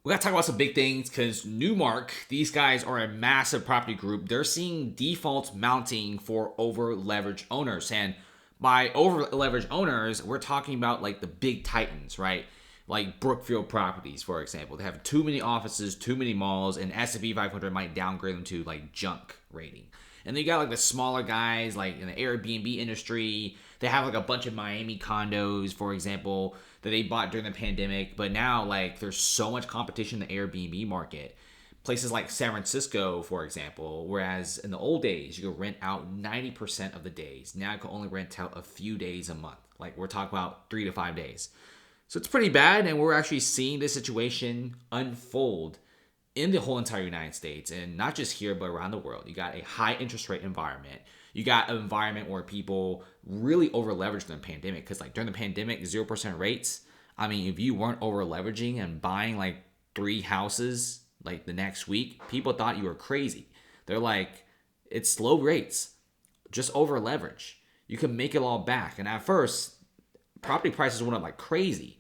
We got to talk about some big things because Newmark, these guys are a massive property group. They're seeing defaults mounting for over leveraged owners. And by over leveraged owners, we're talking about like the big titans, right? Like Brookfield Properties, for example. They have too many offices, too many malls, and S&P 500 might downgrade them to like junk rating. And then you got like the smaller guys, like in the Airbnb industry. They have like a bunch of Miami condos, for example, that they bought during the pandemic. But now, like, there's so much competition in the Airbnb market. Places like San Francisco, for example, whereas in the old days, you could rent out 90% of the days. Now you can only rent out a few days a month. Like, we're talking about 3 to 5 days. So it's pretty bad, and we're actually seeing this situation unfold in the whole entire United States, and not just here, but around the world. You got a high interest rate environment. You got an environment where people really over leveraged in the pandemic, because like during the pandemic, 0% rates. I mean, if you weren't over leveraging and buying like 3 houses like the next week, people thought you were crazy. They're like, it's low rates, just over leverage. You can make it all back. And at first, property prices went up like crazy.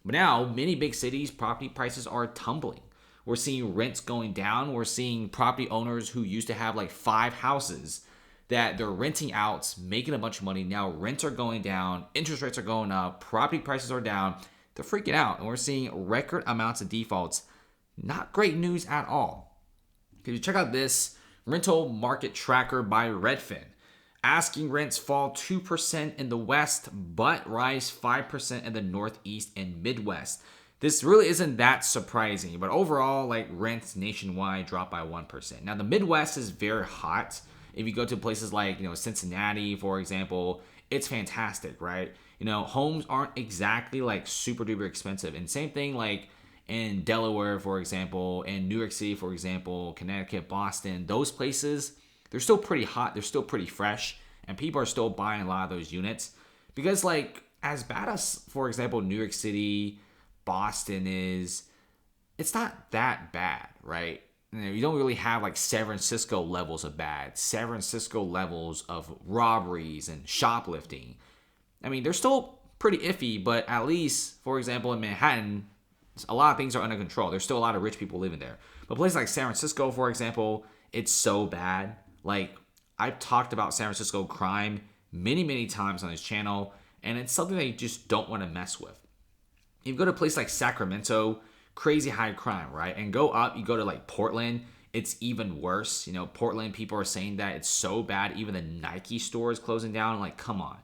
But now, many big cities, property prices are tumbling. We're seeing rents going down. We're seeing property owners who used to have like 5 houses that they're renting out, making a bunch of money. Now rents are going down, interest rates are going up, property prices are down. They're freaking out. And we're seeing record amounts of defaults. Not great news at all. If you check out this rental market tracker by Redfn, asking rents fall 2% in the West, but rise 5% in the Northeast and Midwest. This really isn't that surprising, but overall, like rents nationwide dropped by 1%. Now the Midwest is very hot. If you go to places like, Cincinnati, for example, it's fantastic, right? Homes aren't exactly like super duper expensive. And same thing like in Delaware, for example, in New York City, for example, Connecticut, Boston, those places, they're still pretty hot. They're still pretty fresh. And people are still buying a lot of those units. Because like as bad as, for example, New York City, Boston is, it's not that bad, right? You don't really have like San Francisco levels of bad, San Francisco levels of robberies and shoplifting. I mean, they're still pretty iffy, but at least, for example, in Manhattan, a lot of things are under control. There's still a lot of rich people living there. But places like San Francisco, for example, it's so bad. Like, I've talked about San Francisco crime many, many times on this channel, and it's something that you just don't want to mess with. If you go to a place like Sacramento, crazy high crime, right? And go up, you go to like Portland, it's even worse. Portland, people are saying that it's so bad, even the Nike store is closing down. Like, come on.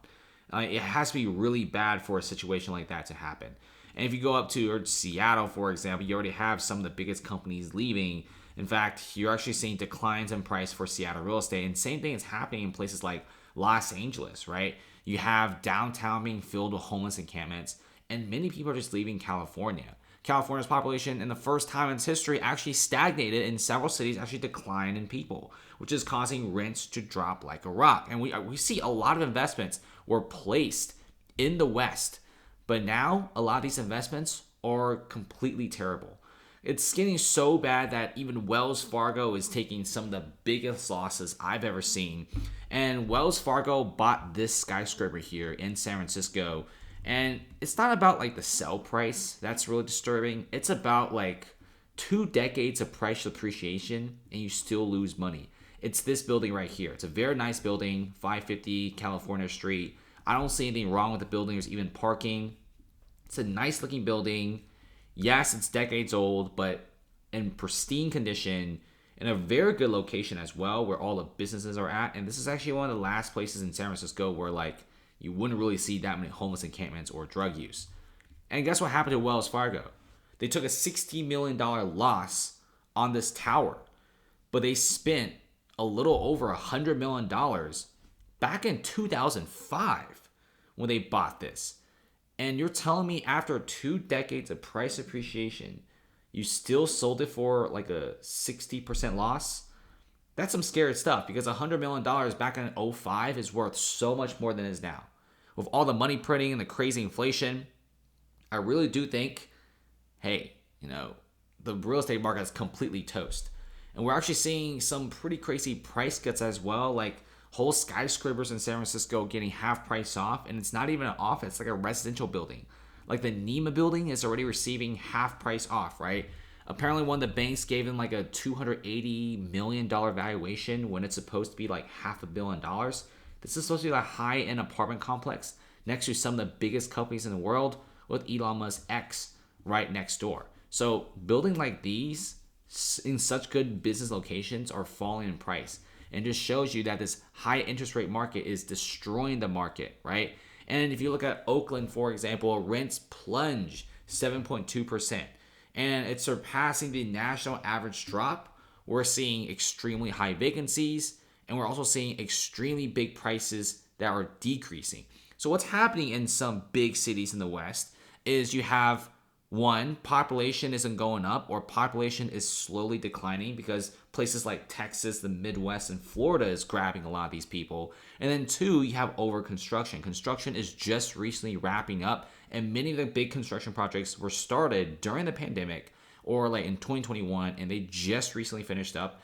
It has to be really bad for a situation like that to happen. And if you go up to Seattle, for example, you already have some of the biggest companies leaving. In fact, you're actually seeing declines in price for Seattle real estate. And same thing is happening in places like Los Angeles, right? You have downtown being filled with homeless encampments, and many people are just leaving California. California's population in the first time in its history actually stagnated, and several cities actually declined in people, which is causing rents to drop like a rock. And we see a lot of investments were placed in the West, but now a lot of these investments are completely terrible. It's getting so bad that even Wells Fargo is taking some of the biggest losses I've ever seen. And Wells Fargo bought this skyscraper here in San Francisco. And it's not about like the sell price that's really disturbing. It's about like 2 decades of price appreciation and you still lose money. It's this building right here. It's a very nice building, 550 California Street. I don't see anything wrong with the building. There's even parking. It's a nice looking building. Yes, it's decades old, but in pristine condition, in a very good location as well, where all the businesses are at. And this is actually one of the last places in San Francisco where like you wouldn't really see that many homeless encampments or drug use. And guess what happened to Wells Fargo? They took a $60 million loss on this tower, but they spent a little over $100 million back in 2005 when they bought this. And you're telling me after 2 decades of price appreciation, you still sold it for like a 60% loss? That's some scary stuff, because $100 million back in 2005 is worth so much more than it is now. With all the money printing and the crazy inflation, I really do think, hey, the real estate market is completely toast. And we're actually seeing some pretty crazy price cuts as well, like whole skyscrapers in San Francisco getting half price off, and it's not even an office, it's like a residential building. Like the Nema building is already receiving half price off, right? Apparently, one of the banks gave him like a $280 million valuation when it's supposed to be like $500 million. This is supposed to be a high-end apartment complex next to some of the biggest companies in the world with Elon Musk's X right next door. So building like these in such good business locations are falling in price, and just shows you that this high interest rate market is destroying the market, right? And if you look at Oakland, for example, rents plunge 7.2%, and it's surpassing the national average drop. We're seeing extremely high vacancies, and we're also seeing extremely big prices that are decreasing. So what's happening in some big cities in the West is you have, one, population isn't going up, or population is slowly declining because places like Texas, the Midwest, and Florida is grabbing a lot of these people. And then two, you have over construction. Construction is just recently wrapping up, and many of the big construction projects were started during the pandemic or like in 2021, and they just recently finished up,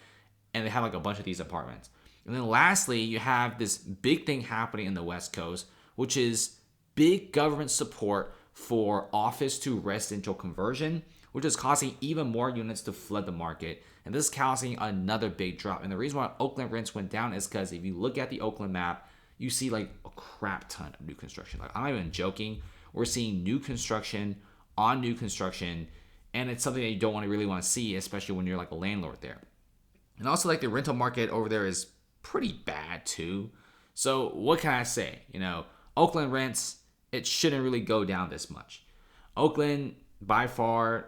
and they have like a bunch of these apartments. And then lastly, you have this big thing happening in the West Coast, which is big government support for office to residential conversion, which is causing even more units to flood the market. And this is causing another big drop. And the reason why Oakland rents went down is because if you look at the Oakland map, you see like a crap ton of new construction. Like, I'm not even joking. We're seeing new construction on new construction, and it's something that you don't really want to see, especially when you're like a landlord there. And also, like, the rental market over there is pretty bad too. So what can I say? Oakland rents, it shouldn't really go down this much. Oakland, by far,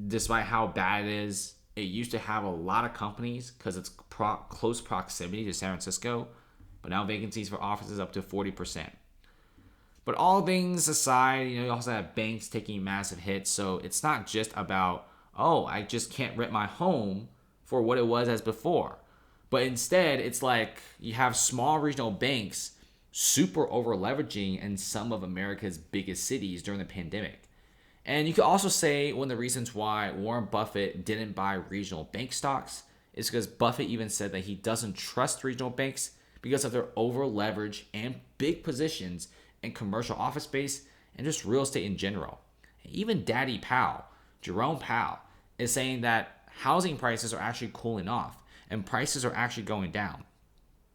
despite how bad it is, it used to have a lot of companies because it's close proximity to San Francisco, but now vacancies for offices up to 40%. But all things aside, you also have banks taking massive hits, so it's not just about, I just can't rent my home for what it was as before. But instead, it's like you have small regional banks super over leveraging in some of America's biggest cities during the pandemic. And you could also say one of the reasons why Warren Buffett didn't buy regional bank stocks is because Buffett even said that he doesn't trust regional banks because of their over leverage and big positions in commercial office space and just real estate in general. Even Daddy Powell, Jerome Powell, is saying that housing prices are actually cooling off and prices are actually going down.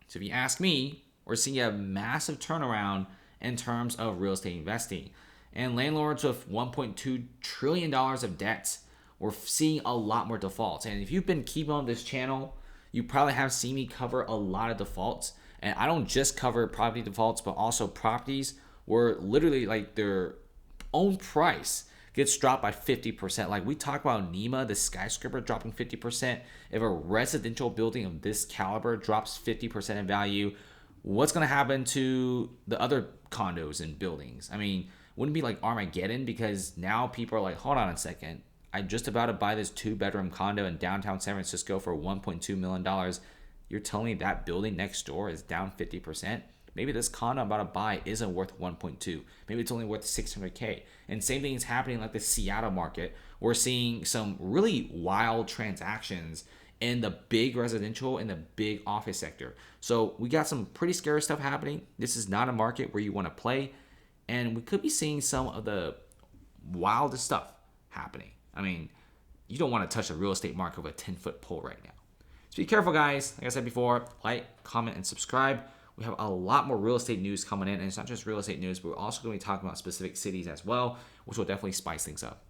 So if you ask me, we're seeing a massive turnaround in terms of real estate investing. And landlords with $1.2 trillion of debts, we're seeing a lot more defaults. And if you've been keeping on this channel, you probably have seen me cover a lot of defaults. And I don't just cover property defaults, but also properties where literally like their own price gets dropped by 50%. Like we talk about Nema, the skyscraper dropping 50%. If a residential building of this caliber drops 50% in value, what's going to happen to the other condos and buildings? I mean, wouldn't it be like Armageddon? Because now people are like, hold on a second. I'm just about to buy this 2-bedroom condo in downtown San Francisco for $1.2 million. You're telling me that building next door is down 50%? Maybe this condo I'm about to buy isn't worth 1.2. Maybe it's only worth 600K. And same thing is happening like the Seattle market. We're seeing some really wild transactions in the big residential and the big office sector. So we got some pretty scary stuff happening. This is not a market where you want to play. And we could be seeing some of the wildest stuff happening. I mean, you don't want to touch the real estate market with a 10-foot pole right now. So be careful, guys. Like I said before, like, comment, and subscribe. We have a lot more real estate news coming in. And it's not just real estate news, but we're also going to be talking about specific cities as well, which will definitely spice things up.